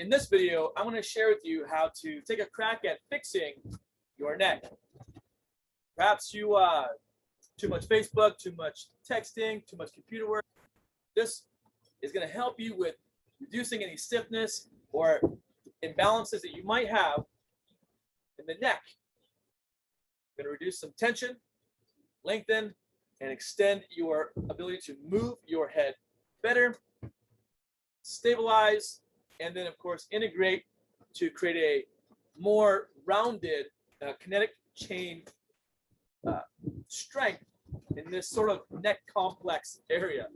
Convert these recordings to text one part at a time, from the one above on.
In this video, I'm going to share with you how to take a crack at fixing your neck. Perhaps you too much Facebook, too much texting, too much computer work. This is going to help you with reducing any stiffness or imbalances that you might have in the neck. Going to reduce some tension, lengthen, and extend your ability to move your head better, stabilize, and then, of course, integrate to create a more rounded kinetic chain strength in this sort of neck complex area.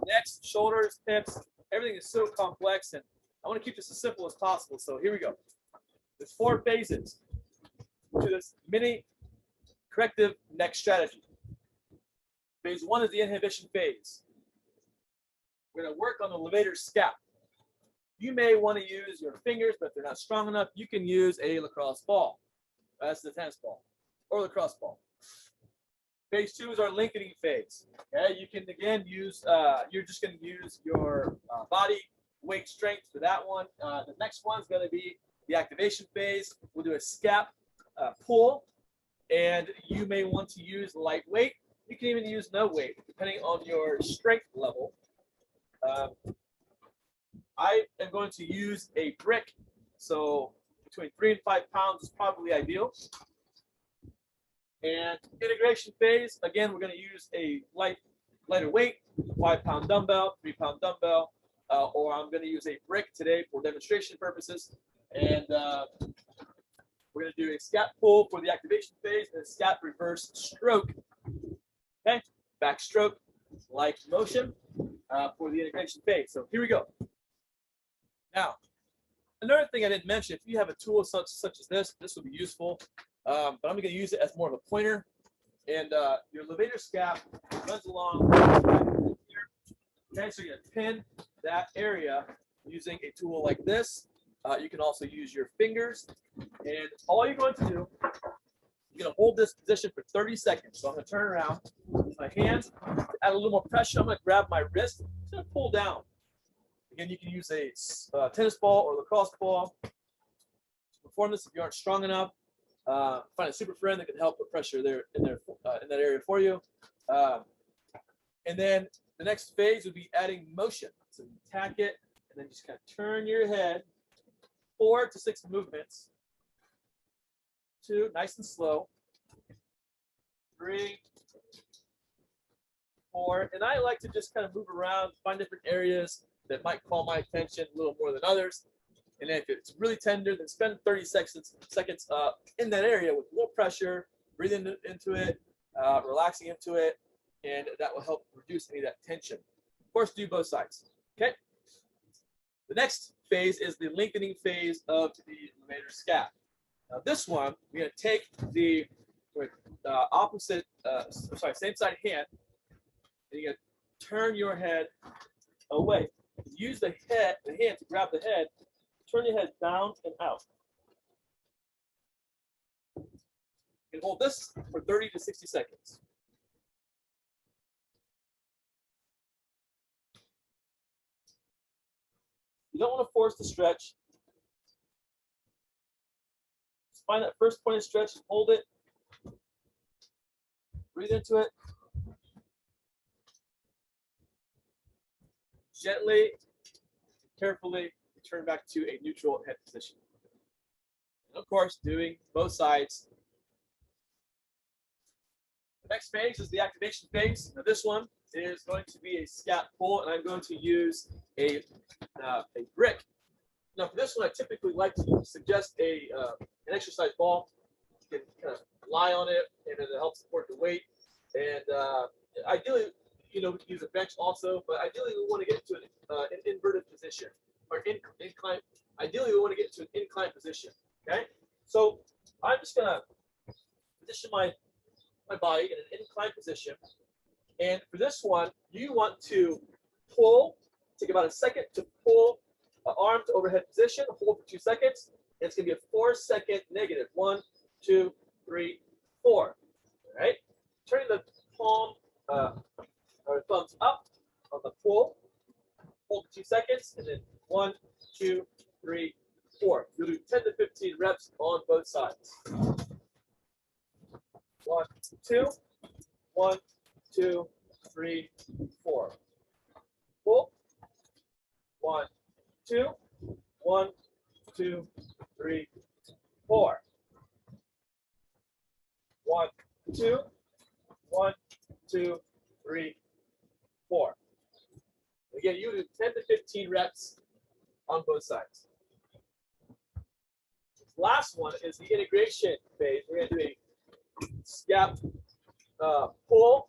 Necks, shoulders, hips, everything is so complex, and I want to keep this as simple as possible. So here we go. There's 4 phases to this mini corrective neck strategy. Phase 1 is the inhibition phase. We're going to work on the levator scap. You may want to use your fingers, but if they're not strong enough, you can use a lacrosse ball. That's the tennis ball or lacrosse ball. Phase 2 is our lengthening phase. Okay, you can again use, you're just going to use your body weight strength for that one. The next one is going to be the activation phase. We'll do a scap pull, and you may want to use light weight. You can even use no weight, depending on your strength level. I am going to use a brick, so between 3 and 5 pounds is probably ideal. And integration phase, again, we're going to use a lighter weight, 5-pound dumbbell, 3-pound dumbbell, or I'm going to use a brick today for demonstration purposes. And we're going to do a scap pull for the activation phase and a scap reverse stroke. Okay, back stroke, like motion for the integration phase. So here we go. Now, another thing I didn't mention, if you have a tool such as this would be useful. But I'm going to use it as more of a pointer. And your levator scap runs along here. Okay, so you're going to pin that area using a tool like this. You can also use your fingers. And all you're going to do, you're going to hold this position for 30 seconds. So I'm going to turn around with my hands, add a little more pressure. I'm going to grab my wrist. I'm just going to pull down. Again, you can use a tennis ball or lacrosse ball to perform this if you aren't strong enough. Find a super friend that can help put pressure there in that area for you. And then the next phase would be adding motion. So you tack it, and then just kind of turn your head 4 to 6 movements. 2, nice and slow. 3, 4, and I like to just kind of move around, find different areas that might call my attention a little more than others. And if it's really tender, then spend 30 seconds in that area with low pressure, breathing into it, relaxing into it, and that will help reduce any of that tension. Of course, do both sides. Okay. The next phase is the lengthening phase of the levator scap. Now, this one, we're going to take the same side hand, and you're going to turn your head away. Use the hand to grab the head. Turn your head down and out. And hold this for 30 to 60 seconds. You don't want to force the stretch. Just find that first point of stretch and hold it. Breathe into it. Gently, carefully, turn back to a neutral head position. And of course, doing both sides. The next phase is the activation phase. Now this one is going to be a scap pull, and I'm going to use a brick. Now for this one, I typically like to suggest an exercise ball. You can kind of lie on it, and it'll help support the weight. And ideally, we can use a bench also, but ideally we want to get into an inverted position. Or incline. Ideally, we want to get to an incline position. Okay, so I'm just gonna position my body in an incline position, and for this one, you want to pull. Take about a second to pull arm to overhead position. Hold for 2 seconds. And it's gonna be a 4-second negative. 1, 2, 3, 4. All right. Turning the palm or thumbs up on the pull. Hold for 2 seconds, and then 1, 2, 3, 4. You'll do 10 to 15 reps on both sides. 1, 2, 1, 2, 3, 4. Pull. 1, 2, 1, 2, 3, 4. 1, 2, 1, 2, 3, 4. Again, you do 10 to 15 reps on both sides. Last one is the integration phase. We're going to do a scap pull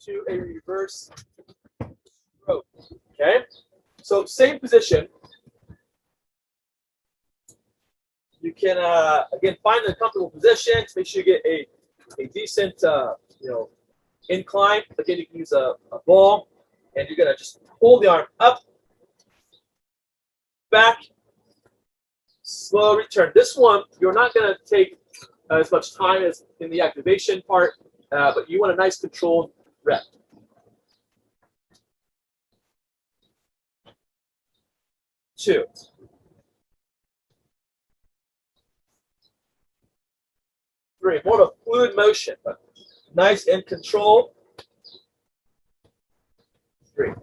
to a reverse stroke. Okay? So same position. You can, again, find a comfortable position to make sure you get a decent, incline. Again, you can use a ball, and you're going to just pull the arm up, back, slow return. This one, you're not going to take as much time as in the activation part, but you want a nice controlled rep. Two. Three. More of a fluid motion, but nice and controlled. 3.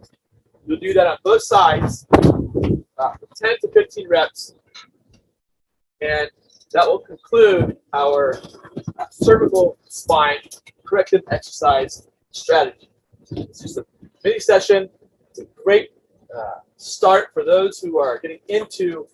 You'll do that on both sides, 10 to 15 reps, and that will conclude our cervical spine corrective exercise strategy. It's just a mini session. It's a great start for those who are getting into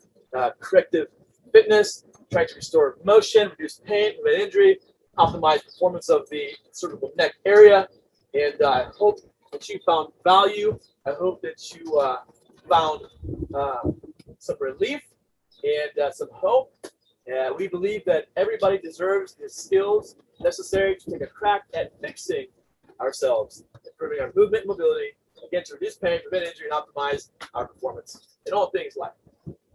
corrective fitness, trying to restore motion, reduce pain, prevent injury, optimize performance of the cervical neck area. And I hope that you found value. I hope that you found some relief and some hope. We believe that everybody deserves the skills necessary to take a crack at fixing ourselves, improving our movement and mobility, again, to reduce pain, prevent injury, and optimize our performance in all things life.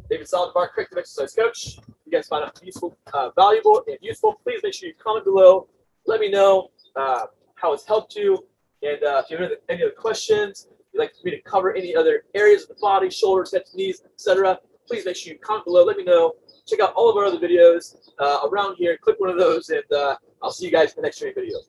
David Saldivar, Corrective Exercise Coach. If you guys find it useful, valuable, and useful, please make sure you comment below. Let me know how it's helped you. And if you have any other questions, if you'd like me to cover any other areas of the body, shoulders, hips, knees, etc., please make sure you comment below. Let me know. Check out all of our other videos around here. Click one of those, and I'll see you guys in the next training video.